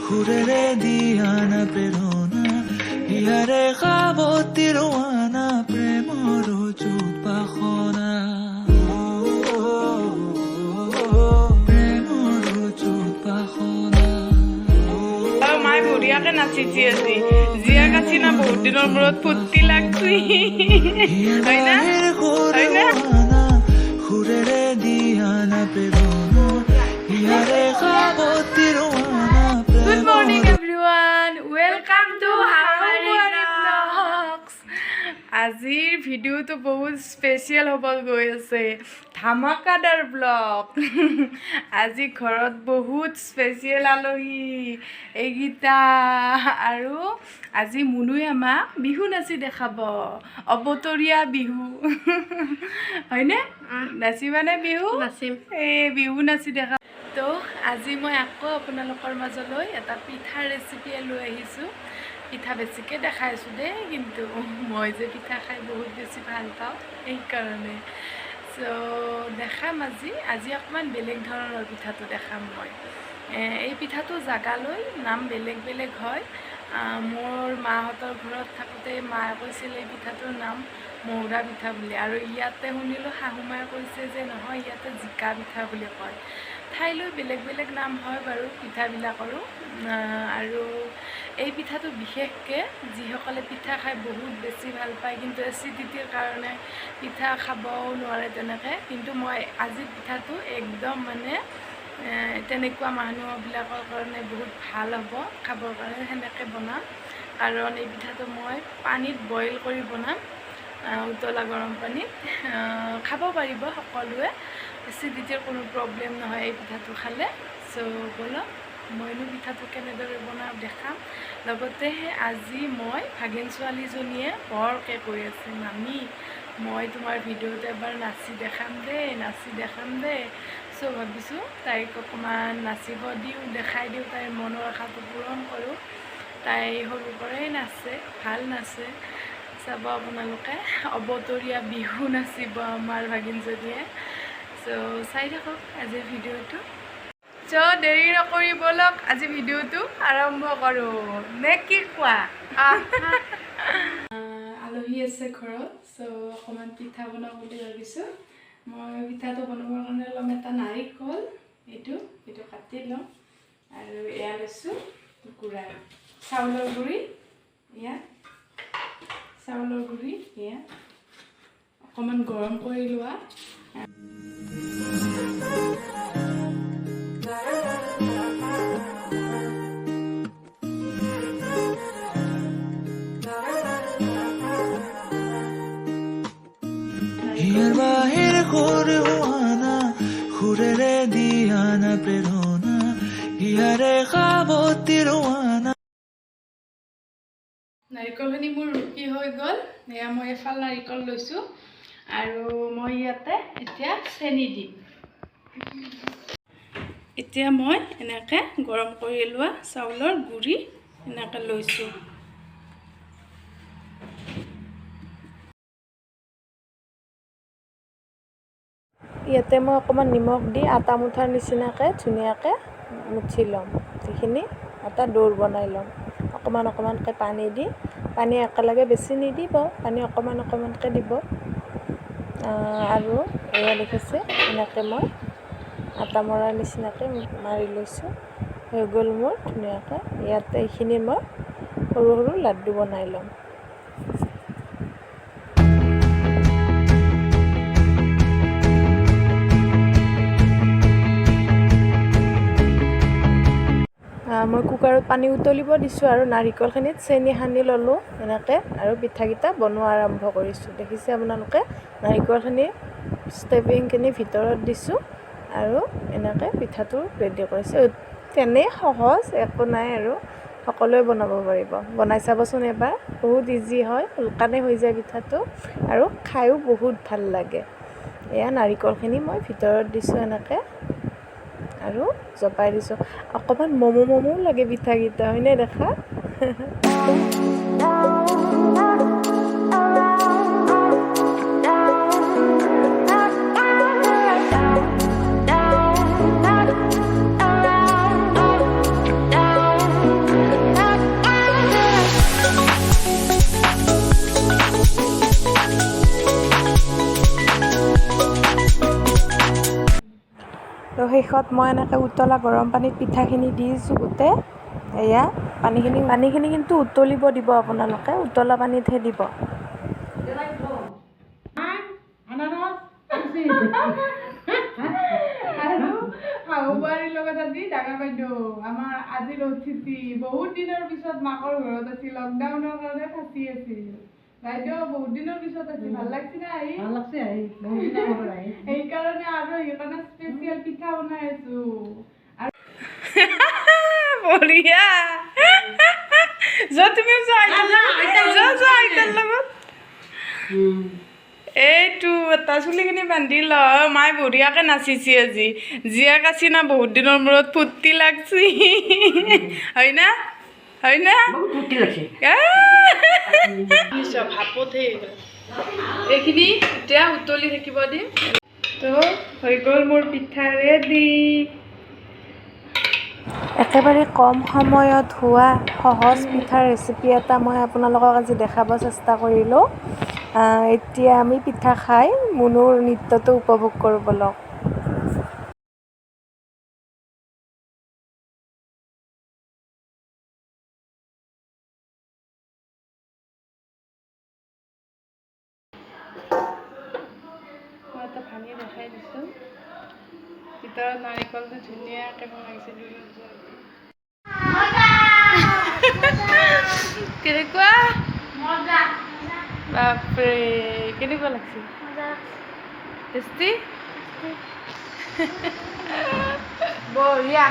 খুরেরে দিয়ানা প্রেরণা ইয়ারে খাবতি রোয়ানা প্রেমর চোখ পাখনা প্রেমর চোখ পাখনা মাই বঢ়িয়াকে নাচিছি আজি জিয়া কাছি না বহুত দিনৰ মূৰত ফুৰ্তি লাগছি হয় না খুৰেৰে দিয়ানা প্ৰেৰণা ইয়াৰে খাবতি ৰোয়ানা Good morning everyone, welcome to our vlogs. আজিৰ ভিডিওটো বহুত স্পেচিয়েল হ'ব গৈ আছে ধামাকাদাৰ ব্লগ আজি ঘৰত বহুত স্পেচিয়েল আলহী এইগিটা আৰু আজি মুনুই আমাক বিহু নাচি দেখাব অবতৰীয়া বিহু হয়নে নাচিবানে বিহু নাচিম এই বিহু নাচি দেখা তো আজি মই আকৌ আপোনালোকৰ মাজলৈ এটা পিঠা ৰেচিপি লৈ আহিছোঁ পিঠা বেছিকৈ দেখাইছোঁ দেই কিন্তু মই যে পিঠা খাই বহুত বেছি ভাল পাওঁ এইকাৰণে চ' দেখাম আজি অকণমান বেলেগ ধৰণৰ পিঠাটো দেখাম মই এই পিঠাটো জাগালৈ নাম বেলেগ বেলেগ হয় মোৰ মাহঁতৰ ঘৰত থাকোঁতে মায়ে কৈছিল এই পিঠাটোৰ নাম মৌৰা পিঠা বুলি আৰু ইয়াতে শুনিলোঁ শাহুমায়ে কৈছে যে নহয় ইয়াতে জিকা পিঠা বুলি কয় ঠাইলৈ বেলেগ বেলেগ নাম হয় বাৰু পিঠাবিলাকৰো আৰু এই পিঠাটো বিশেষকৈ যিসকলে পিঠা খাই বহুত বেছি ভাল পায় কিন্তু এচিডিটিৰ কাৰণে পিঠা খাবও নোৱাৰে তেনেকৈ কিন্তু মই আজি পিঠাটো একদম মানে তেনেকুৱা মানুহবিলাকৰ কাৰণে বহুত ভাল হ'ব খাবৰ কাৰণে সেনেকৈ বনাম কাৰণ এই পিঠাটো মই পানীত বইল কৰি বনাম উতলা গৰম পানীত খাব পাৰিব সকলোৱে এচিডিটিৰ কোনো প্ৰব্লেম নহয় এই পিঠাটো খালে চ' বলক মইনো পিঠাটো কেনেদৰে বনাওঁ দেখাম লগতে আজি মই ভাগিন ছোৱালীজনীয়ে বৰকৈ কৈ আছে মামী মই তোমাৰ ভিডিঅ'ত এবাৰ নাচি দেখাম দেই চ' ভাবিছোঁ তাইক অকণমান নাচিব দিওঁ দেখাই দিওঁ তাইৰ মনৰ আশাটো পূৰণ কৰোঁ তাই সৰুৰ পৰাই নাচে ভাল নাচে চাব আপোনালোকে অবতৰীয়া বিহু নাচিব আমাৰ ভাগিনজনীয়ে চ' চাই থাকক আজিৰ ভিডিঅ'টো চ' দেৰি নকৰি বলক আজি ভিডিঅ'টো আৰম্ভ কৰোঁ নে কি কোৱা আলহী আছে ঘৰত চ' অকণমান পিঠা বনাওঁ বুলি ভাবিছোঁ মই পিঠাটো বনাবৰ কাৰণে ল'ম এটা নাৰিকল এইটো কাটি ল'ম আৰু এয়া লৈছোঁ গুড়া চাউলৰ গুড়ি এয়া অকণমান গৰম কৰি লোৱা বাহিৰ কৰে হুয়ানা খুৰেৰে দিয়ানা প্ৰেৰণা ইয়াৰে খাবতি ৰোয়ানা নাৰিকলখিনি মোৰ ৰুকি হৈ গ'ল এয়া মই এফাল নাৰিকল লৈছোঁ আৰু মই ইয়াতে এতিয়া চেনি দিম এতিয়া মই এনেকৈ গৰম কৰি লোৱা চাউলৰ গুড়ি এনেকৈ লৈছোঁ ইয়াতে মই অকণমান নিমখ দি আটা মুঠাৰ নিচিনাকৈ ধুনীয়াকৈ মুঠি ল'ম সেইখিনি এটা দৌৰ বনাই ল'ম অকণমানকৈ পানী একেলগে বেছি নিদিব পানী অকণমানকৈ দিব আৰু এয়া দেখিছে এনেকৈ মই আটা মৰাৰ নিচিনাকৈ মাৰি লৈছোঁ হৈ গ'ল মোৰ ধুনীয়াকৈ ইয়াতে এইখিনি মই সৰু সৰু লাড্ডু বনাই ল'ম মই কুকাৰত পানী উতলিব দিছোঁ আৰু নাৰিকলখিনিত চেনি সানি ল'লোঁ এনেকৈ আৰু পিঠাকেইটা বনোৱা আৰম্ভ কৰিছোঁ দেখিছে আপোনালোকে নাৰিকলখিনি ষ্টেপিংখিনি ভিতৰত দিছোঁ আৰু এনেকৈ পিঠাটো ৰেডি কৰিছোঁ তেনেই সহজ একো নাই আৰু সকলোৱে বনাব পাৰিব বনাই চাবচোন এবাৰ বহুত ইজি হয় সোনকালে হৈ যায় পিঠাটো আৰু খায়ো বহুত ভাল লাগে এয়া নাৰিকলখিনি মই ভিতৰত দিছোঁ এনেকৈ আৰু জপাই দিছোঁ অকণমান মমো লাগে পিঠাকেইটা হয়নে দেখা শেষত মই এনেকৈ উতলা গৰম পানীত পিঠাখিনি দিছোঁ গোটেই এয়া পানীখিনি কিন্তু উতলিব দিব আপোনালোকে উতলা পানীতহে দিব আৰু শাহুবাৰীৰ লগত আজি ডাঙৰ বাইদেউ আমাৰ আজিৰ অতিথি বহুত দিনৰ পিছত মাকৰ ঘৰত আছিল লকডাউনৰ কাৰণে ফাঁচি আছিল বাইদেউ বহুত দিনৰ পিছত আছিল ভাল লাগছে না আহি ভাল লাগছে আহি বহুত দিনৰ মূৰত আহি সেইকাৰণে আৰু সেইকাৰণে স্পেচিয়েল পিঠা বনাই আছো আৰু বঢ়িয়া তুমি লগত এইটো এটা চুলিখিনি বান্ধি ল মায়ে বঢ়িয়াকৈ নাচিছি আজি জীয়াক আছি না বহুত দিনৰ মূৰত ফূৰ্তি লাগছি হয় না ভাপত এইখিনি এতিয়া উতলি থাকিব দিম তো হৈ গ'ল মোৰ পিঠা ৰেডি একেবাৰে কম সময়ত হোৱা সহজ পিঠাৰ ৰেচিপি এটা মই আপোনালোকক আজি দেখাব চেষ্টা কৰিলোঁ এতিয়া আমি পিঠা খাই মুনুৰ নৃত্যটো উপভোগ কৰোঁ বলক মই এটা ভাঙি দেখাই দিছোঁ ভিতৰত নাৰিকলটো ধুনীয়াকৈ বনাইছে কেনেকুৱা বাপৰে কেনেকুৱা লাগছে টেষ্টি বঢ়িয়া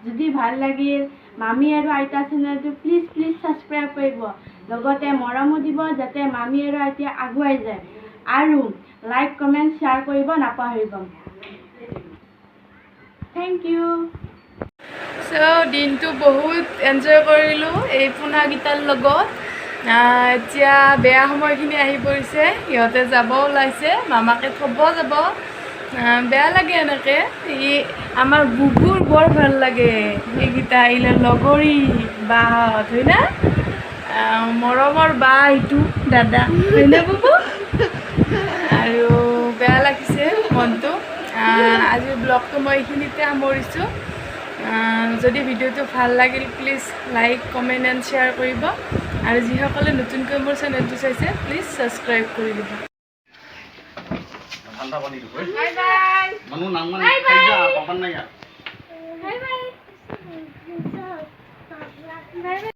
যদি ভাল লাগিল মামী আৰু আইতা চেনেলটো প্লিজ সাবস্ক্ৰাইব কৰিব লগতে মৰমো দিব যাতে মামী আৰু আইতা আগুৱাই যায় আৰু লাইক কমেন্ট শ্বেয়াৰ কৰিব নাপাহৰিব থ্যাংক ইউ সো দিনটো বহুত এনজয় কৰিলোঁ এই পোনাগিটাৰ লগত এতিয়া বেয়া সময়খিনি আহি পৰিছে ইহঁতে যাব ওলাইছে মামাকে থ'ব যাব বেয়া লাগে এনেকৈ ই আমাৰ বুকুৰ বৰ ভাল লাগে এইকেইটা আহিলে লগৰী বাহঁত হয় না মৰমৰ বা এইটো দাদা হয়নে বুবু আৰু বেয়া লাগিছে মনটো আজিৰ ব্লগটো মই এইখিনিতে সামৰিছোঁ যদি ভিডিঅ'টো ভাল লাগিল please like comment and share কৰিব আৰু যিসকলে নতুনকৈ মোৰ চেনেলটো চাইছে প্লিজ ছাবস্ক্ৰাইব কৰি দিব ঠান্ডা পানী দিব বাই বাই মানুহ নাম মানে বাই খাই বাই যা পাপান নাই বাই বাই বাই বাই